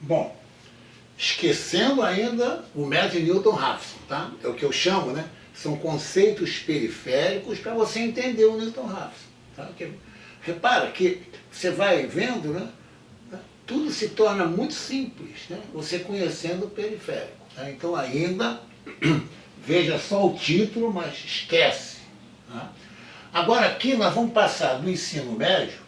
Bom, esquecendo ainda o método de Newton-Raphson, tá? É o que eu chamo, né? São conceitos periféricos para você entender o Newton-Raphson. Tá? Repara que você vai vendo, né? Tudo se torna muito simples, né? Você conhecendo o periférico. Tá? Então ainda, veja só o título, mas esquece. Tá? Agora aqui nós vamos passar do ensino médio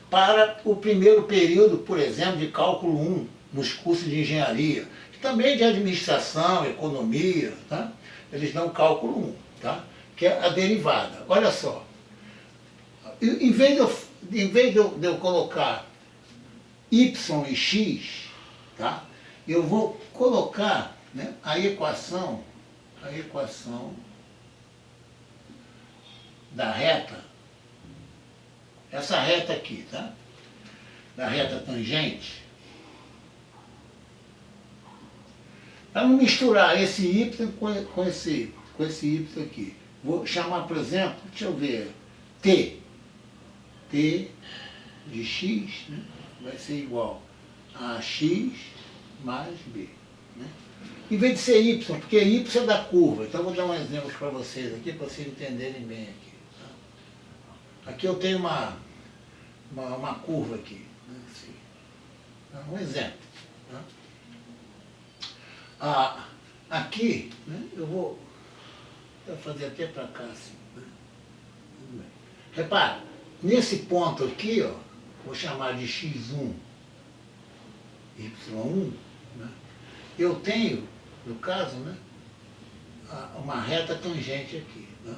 para o primeiro período, por exemplo, de cálculo 1, nos cursos de engenharia, e também de administração, economia, tá? Eles dão cálculo 1, tá? Que é a derivada. Olha só, em vez de eu colocar y e x, tá? Eu vou colocar, né, a equação da reta, essa reta aqui, tá? Da reta tangente, para não misturar esse y com esse y aqui. Vou chamar, por exemplo, deixa eu ver, t de x, né, vai ser igual a x mais b. Né? Em vez de ser y, porque y é da curva, então eu vou dar um exemplo para vocês aqui, para vocês entenderem bem aqui. Tá? Aqui eu tenho uma curva aqui, né, assim. Um exemplo. Tá? Aqui, né, eu vou fazer até para cá assim. Né? Repara, nesse ponto aqui, ó, vou chamar de x1, y1, né, eu tenho, no caso, né, uma reta tangente aqui. Né?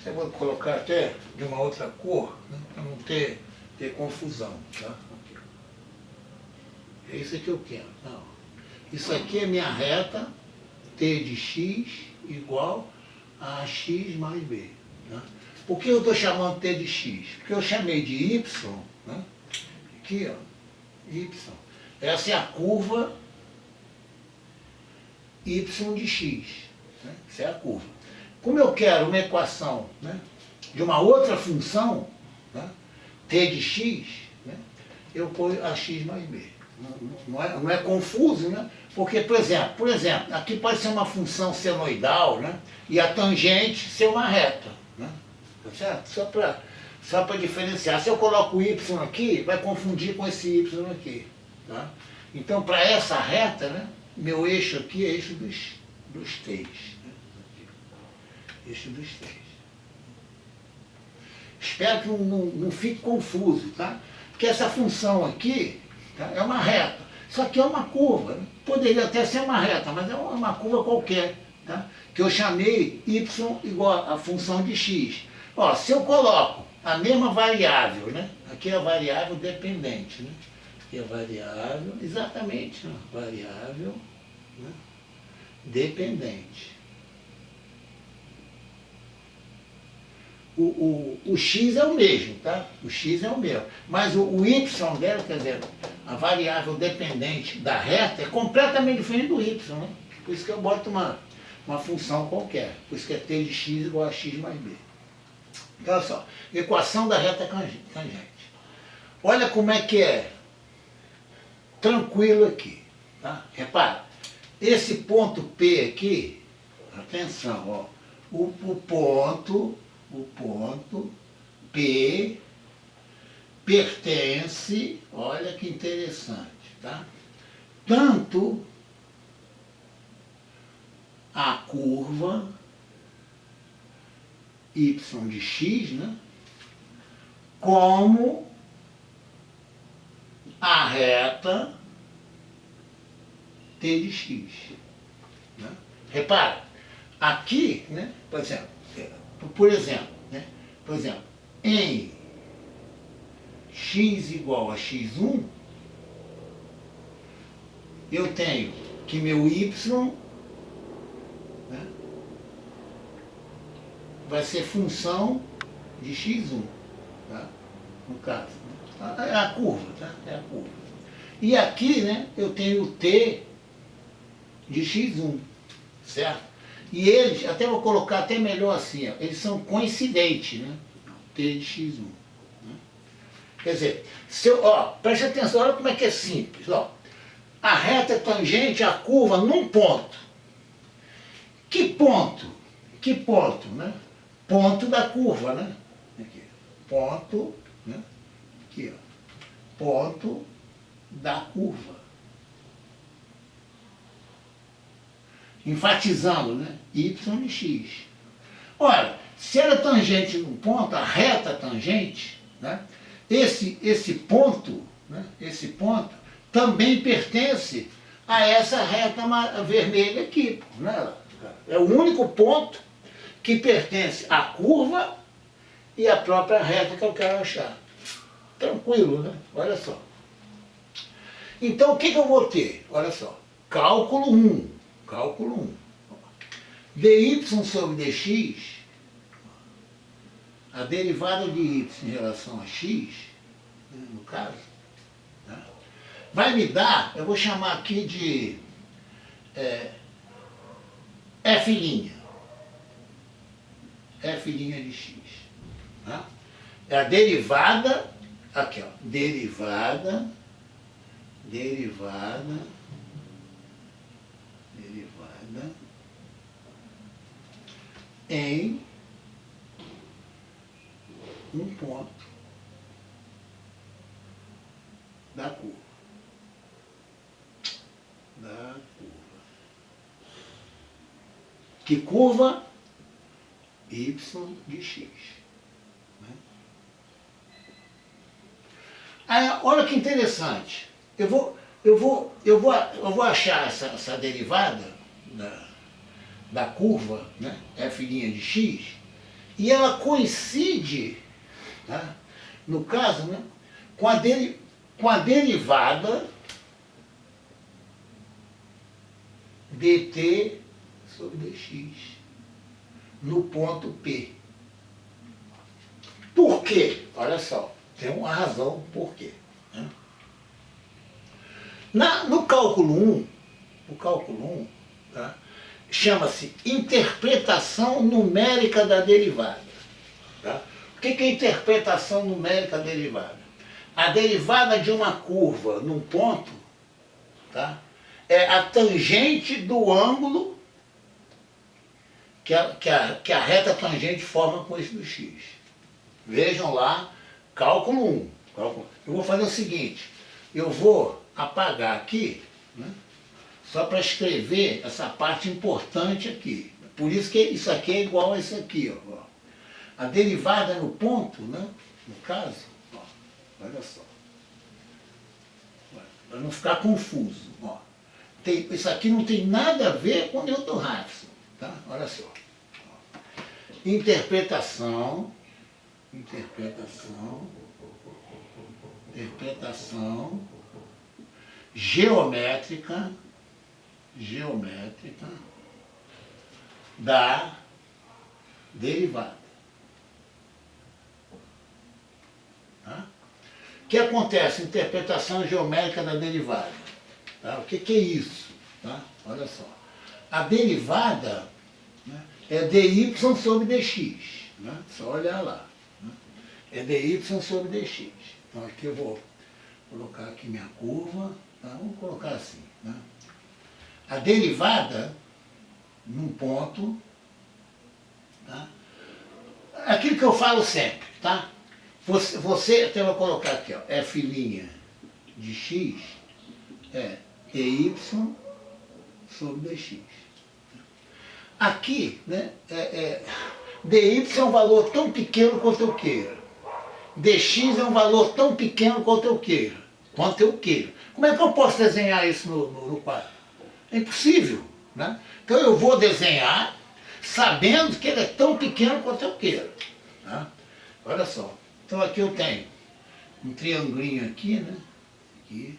Eu vou colocar até de uma outra cor, né, para não ter confusão. Tá? Aqui. É isso que eu quero. Não. Isso aqui é minha reta, t de x igual a x mais b. Né? Por que eu estou chamando t de x? Porque eu chamei de y, né? Aqui, ó, y. Essa é a curva y de x. Né? Essa é a curva. Como eu quero uma equação, né, de uma outra função, né, t de x, né, eu ponho a x mais b. Não é confuso, né? Porque, por exemplo, aqui pode ser uma função senoidal, né, e a tangente ser uma reta. Né? Tá certo? Só para diferenciar. Se eu coloco o y aqui, vai confundir com esse y aqui. Tá? Então, para essa reta, né, meu eixo aqui é eixo dos t's. Né? Eixo dos t's. Espero que não fique confuso, tá? Porque essa função aqui, tá, é uma reta. Isso aqui é uma curva. Né? Poderia até ser uma reta, mas é uma curva qualquer. Tá? Que eu chamei y igual a função de x. Ó, se eu coloco a mesma variável, né? Aqui é a variável dependente. Né? Aqui é a variável, exatamente, né? Variável, né, dependente. O x é o mesmo, tá? O x é o mesmo. Mas o y dela, quer dizer, a variável dependente da reta é completamente diferente do y, né? Por isso que eu boto uma função qualquer. Por isso que é t de x igual a x mais b. Então, olha só, equação da reta tangente. Olha como é que é tranquilo aqui. Tá? Repara, esse ponto P aqui, atenção, ó, o ponto P pertence, olha que interessante, tá? Tanto a curva y de x, né, como a reta t de x. Né? Repara, aqui, né, por exemplo, em x igual a x1, eu tenho que meu y, né, vai ser função de x1, tá? No caso. Né? É a curva, tá? É a curva. E aqui, né, eu tenho o t de x1, certo? E eles, até vou colocar até melhor assim, ó, eles são coincidentes, né? T de x1. Né? Quer dizer, se eu, ó, preste atenção, olha como é que é simples. Ó. A reta é tangente à curva num ponto. Que ponto? Que ponto, né? Ponto da curva, né? Aqui. Ponto, né? Aqui, ó. Ponto da curva. Enfatizando, né? Y e X. Ora, se ela é tangente num ponto, a reta tangente, né? Esse ponto, né? Esse ponto também pertence a essa reta vermelha aqui, né? É o único ponto que pertence à curva e à própria reta que eu quero achar. Tranquilo, né? Olha só. Então, o que eu vou ter? Olha só. Cálculo 1. Cálculo 1. dy sobre dx, a derivada de y em relação a x, no caso, né, vai me dar, eu vou chamar aqui de f'. F' de x. Tá? É a derivada, aqui ó, derivada em um ponto da curva. Que curva? Y de x. Né? Aí, olha que interessante. Eu vou achar essa derivada da curva, né, f' de x, e ela coincide, tá, no caso, né, com a derivada dt sobre dx no ponto P. Por quê? Olha só, tem uma razão por quê. Né? No cálculo 1, tá, chama-se interpretação numérica da derivada. Tá? O que é interpretação numérica da derivada? A derivada de uma curva num ponto, tá, é a tangente do ângulo que a reta tangente forma com esse do x. Vejam lá, cálculo 1. Eu vou fazer o seguinte, eu vou apagar aqui, né, só para escrever essa parte importante aqui. Por isso que isso aqui é igual a isso aqui. Ó. A derivada no ponto, né, no caso, ó, olha só. Para não ficar confuso. Ó. Isso aqui não tem nada a ver com Newton-Raphson. Tá? Olha só. Ó. Interpretação geométrica da derivada. Tá? O que acontece? Interpretação geométrica da derivada. Tá? O que é isso? Tá? Olha só. A derivada, né, é dy sobre dx. Né? Só olhar lá. Né? É dy sobre dx. Então aqui eu vou colocar aqui minha curva. Tá? Vamos colocar assim. Né? A derivada num ponto, tá? Aquilo que eu falo sempre, tá? Você até vou colocar aqui, ó, f' de x é dy sobre dx. Aqui, né, dy é um valor tão pequeno quanto eu queira. Dx é um valor tão pequeno quanto eu queira. Como é que eu posso desenhar isso no quadro? É impossível. Né? Então eu vou desenhar sabendo que ele é tão pequeno quanto eu quero. Tá? Olha só. Então aqui eu tenho um triangulinho aqui, né? Aqui,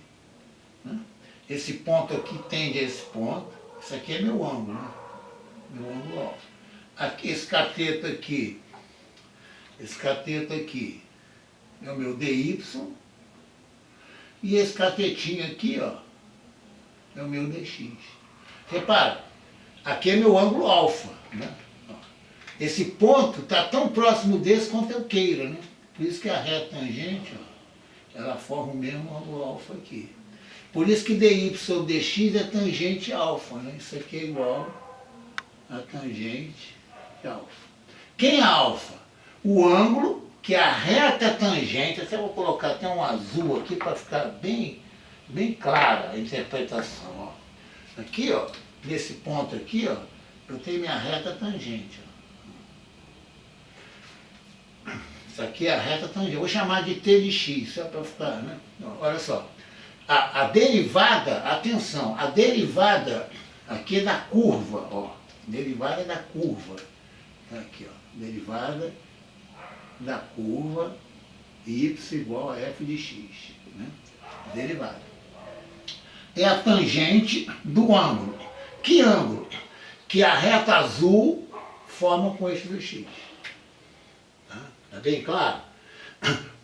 né? Esse ponto aqui tende a esse ponto. Isso aqui é meu ângulo, né? Meu ângulo alfa. Aqui, esse cateto aqui é o meu dy. E esse catetinho aqui, ó, é o meu dx. Repara, aqui é meu ângulo alfa. Né? Esse ponto está tão próximo desse quanto eu queira. Né? Por isso que a reta tangente, ó, ela forma o mesmo ângulo alfa aqui. Por isso que dy dx é tangente alfa, né? Isso aqui é igual a tangente de alfa. Quem é alfa? O ângulo que a reta tangente, até vou colocar até um azul aqui para ficar bem clara a interpretação. Ó. Aqui, ó, nesse ponto aqui, ó, eu tenho minha reta tangente. Ó. Isso aqui é a reta tangente. Eu vou chamar de t de x, só para ficar, né? Ó, olha só. A derivada, atenção, a derivada aqui é da curva, ó. Derivada da curva. Aqui, ó. Derivada da curva y igual a f de x. Né? Derivada. É a tangente do ângulo. Que ângulo? Que a reta azul forma com o eixo do x. Tá bem claro?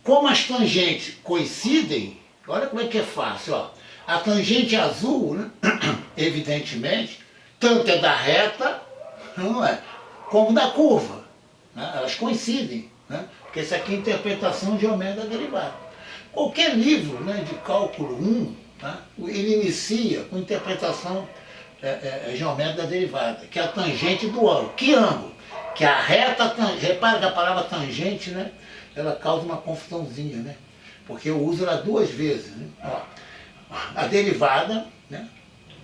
Como as tangentes coincidem, olha como é que é fácil. Ó. A tangente azul, né? Evidentemente, tanto é da reta, não é, como da curva. Né? Elas coincidem. Né? Porque isso aqui é interpretação geométrica da derivada. Qualquer livro, né, de cálculo 1, tá? Ele inicia com interpretação geométrica da derivada, que é a tangente do ângulo. Que ângulo? Que a reta, repara que a palavra tangente, né, ela causa uma confusãozinha, né? Porque eu uso ela duas vezes. Né? Ó, a derivada, né,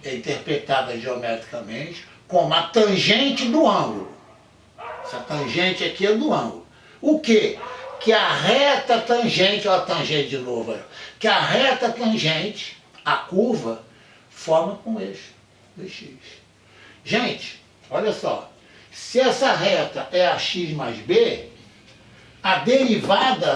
é interpretada geometricamente como a tangente do ângulo. Essa tangente aqui é do ângulo. O quê? Que a reta tangente, olha a tangente de novo aí, que a reta tangente, a curva, forma com o eixo dx. Gente, olha só, se essa reta é a x mais b, a derivada